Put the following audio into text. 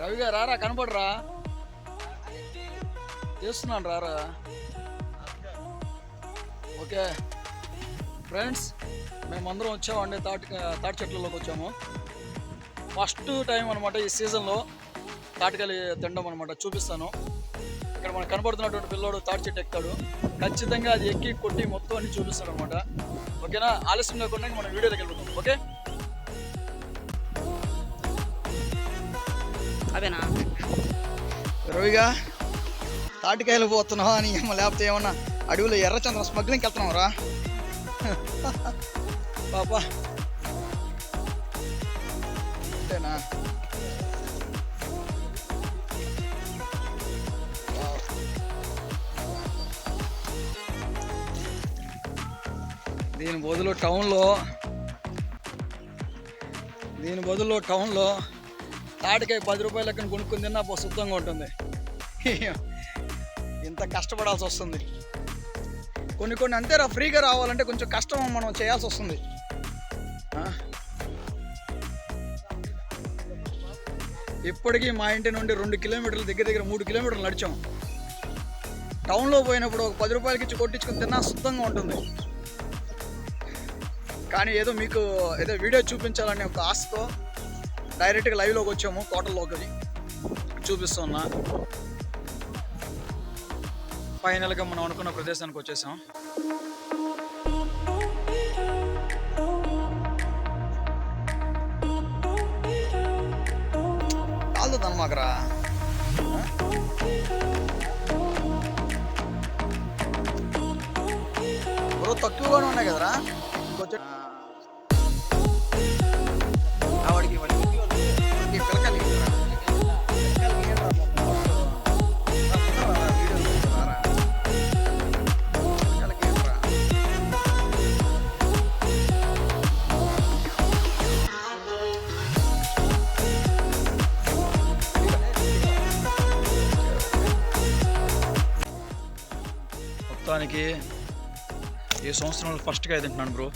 రవి గారు రారా, కనపడరా? చేస్తున్నాను, రారా. ఓకే ఫ్రెండ్స్, మేమందరం వచ్చామండి. తాటి చెట్లలోకి వచ్చాము. ఫస్ట్ టైం అనమాట ఈ సీజన్లో తాటికాయలు తినడం అనమాట. చూపిస్తాను. ఇక్కడ మనకు కనబడుతున్నటువంటి పిల్లోడు తాటి చెట్టు ఎక్కుతాడు. ఖచ్చితంగా అది ఎక్కి కొట్టి మొత్తం అన్ని చూపిస్తాడు అనమాట. ఓకేనా? ఆలస్యం లేకుండా మనం వీడియోలోకి వెళ్ళిపోతాం. ఓకే, అదేనా రవిగా తాటికాయలు పోతున్నావా అని, లేకపోతే ఏమన్నా అడవిలో ఎర్రచంద్రం స్మగ్లింగ్కి వెళ్తున్నావు రా పాపా? అంతేనా? దీని బదులు టౌన్లో తాటికాయ 10 రూపాయల లెక్కన కొనుక్కుని తిన్నా శుద్ధంగా ఉంటుంది. ఇంత కష్టపడాల్సి వస్తుంది. కొన్ని అంతేరా, ఫ్రీగా రావాలంటే కొంచెం కష్టం మనం చేయాల్సి వస్తుంది. ఇప్పటికీ మా ఇంటి నుండి 2 కిలోమీటర్లు, దగ్గర 3 కిలోమీటర్లు నడిచాం. టౌన్లో పోయినప్పుడు ఒక 10 రూపాయలకి ఇచ్చి కొట్టించుకుని తిన్నా శుద్ధంగా ఉంటుంది. కానీ మీకు ఏదో వీడియో చూపించాలనే ఒక ఆశతో డైరెక్ట్గా లైవ్లోకి వచ్చాము. తోటల్లోకి చూపిస్తున్నా. ఫైనల్గా మనం అనుకున్న ప్రదేశానికి వచ్చేసాం. కాలుతుందన్న మాకరా. తక్కువగానే ఉన్నాయి కదరా. ఇంకొంచెం వాడికి పిల్లకాయలు మొత్తానికి ఈ సంవత్సరంలో ఫస్ట్ కాయ తింటున్నాను బ్రో.